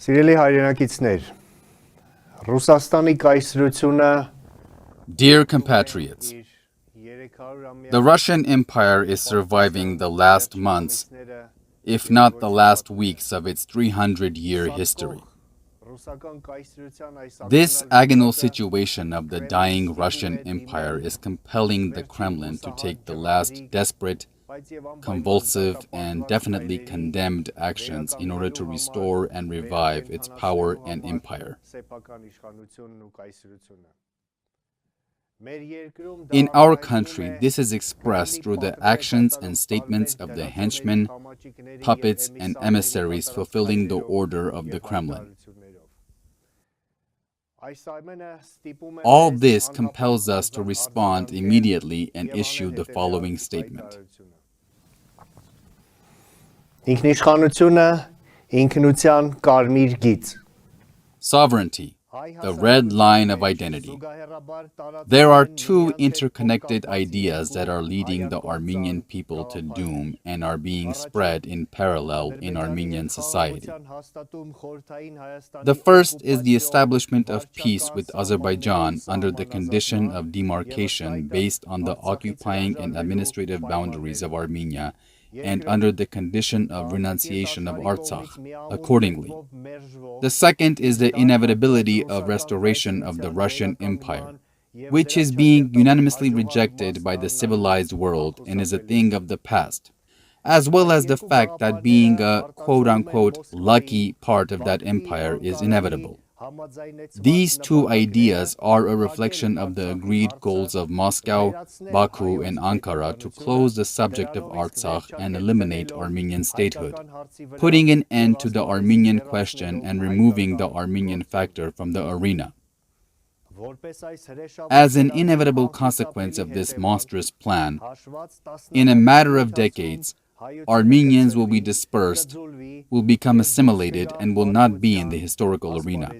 Սիրելի հայրենակիցներ, Ռուսաստանի կայսրությունը Dear compatriots, the Russian Empire is surviving the last months, if not the last weeks of its 300-year history. This agonal situation of the dying Russian Empire is compelling the Kremlin to take the last desperate, convulsive, and definitely condemned actions in order to restore and revive its power and empire. In our country, this is expressed through the actions and statements of the henchmen, puppets, and emissaries fulfilling the order of the Kremlin. All this compels us to respond immediately and issue the following statement. Ինքնիշխանությունը, ինքնության կարմիր գիծ. Sovereignty, the red line of identity. There are two interconnected ideas that are leading the Armenian people to doom and are being spread in parallel in Armenian society. The first is the establishment of peace with Azerbaijan under the condition of demarcation based on the occupying and administrative boundaries of Armenia and under the condition of renunciation of Artsakh accordingly. The second is the inevitability of restoration of the Russian Empire, which is being unanimously rejected by the civilized world and is a thing of the past, as well as the fact that being a quote-unquote lucky part of that empire is inevitable. These two ideas are a reflection of the agreed goals of Moscow, Baku, and Ankara to close the subject of Artsakh and eliminate Armenian statehood, putting an end to the Armenian question and removing the Armenian factor from the arena. As an inevitable consequence of this monstrous plan, in a matter of decades, Armenians will be dispersed, will become assimilated, and will not be in the historical arena.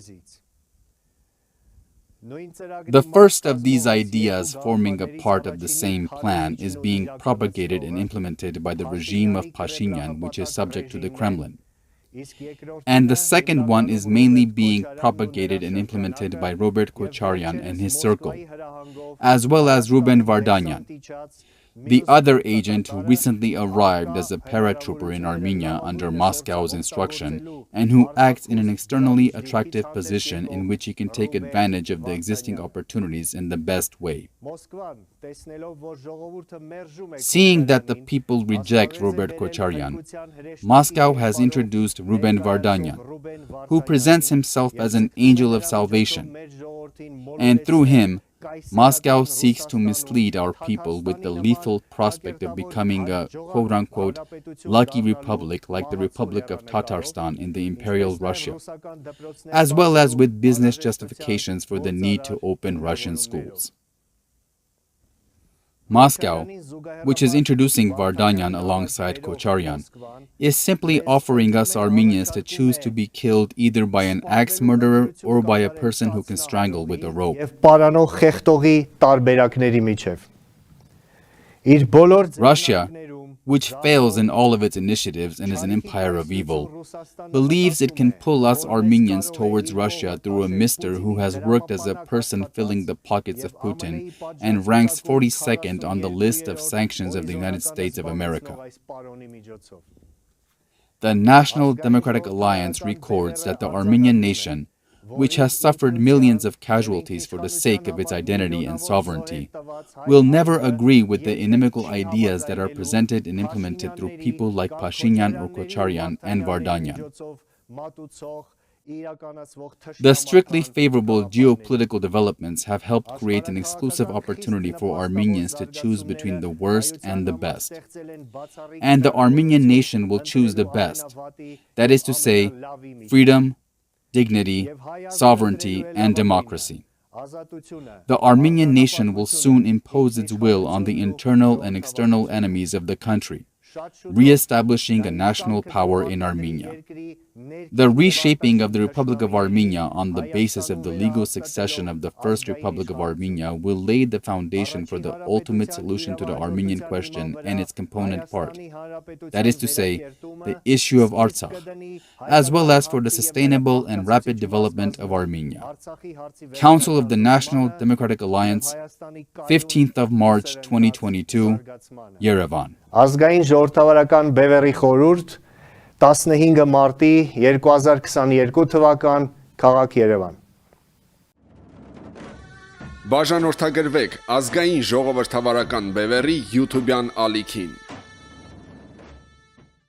The first of these ideas, forming a part of the same plan, is being propagated and implemented by the regime of Pashinyan, which is subject to the Kremlin. And the second one is mainly being propagated and implemented by Robert Kocharyan and his circle, as well as Ruben Vardanyan, the other agent who recently arrived as a paratrooper in Armenia under Moscow's instruction and who acts in an externally attractive position in which he can take advantage of the existing opportunities in the best way. Seeing that the people reject Robert Kocharyan, Moscow has introduced Ruben Vardanyan, who presents himself as an angel of salvation, and through him, Moscow seeks to mislead our people with the lethal prospect of becoming a quote-unquote lucky republic like the Republic of Tatarstan in the Imperial Russia, as well as with business justifications for the need to open Russian schools. Moscow, which is introducing Vardanyan alongside Kocharyan, is simply offering us Armenians to choose to be killed either by an axe murderer or by a person who can strangle with a rope. Russia, which fails in all of its initiatives and is an empire of evil, believes it can pull us Armenians towards Russia through a mister who has worked as a person filling the pockets of Putin and ranks 42nd on the list of sanctions of the United States of America. The National Democratic Alliance records that the Armenian nation, which has suffered millions of casualties for the sake of its identity and sovereignty, will never agree with the inimical ideas that are presented and implemented through people like Pashinyan or Kocharyan and Vardanyan. The strictly favorable geopolitical developments have helped create an exclusive opportunity for Armenians to choose between the worst and the best. And the Armenian nation will choose the best, that is to say, freedom, dignity, sovereignty, and democracy. The Armenian nation will soon impose its will on the internal and external enemies of the country, re-establishing a national power in Armenia. The reshaping of the Republic of Armenia on the basis of the legal succession of the First Republic of Armenia will lay the foundation for the ultimate solution to the Armenian question and its component part, that is to say, the issue of Artsakh, as well as for the sustainable and rapid development of Armenia. Council of the National Democratic Alliance, 15th of March 2022, Yerevan. Ազգային-Ժողովրդավարական Բևեռի խորհուրդ 15 մարտի 2022 թվական քաղաք Երևան։ Բաժանորդագրվեք ազգային ժողովրդավարական բևեռի YouTube-յան ալիքին։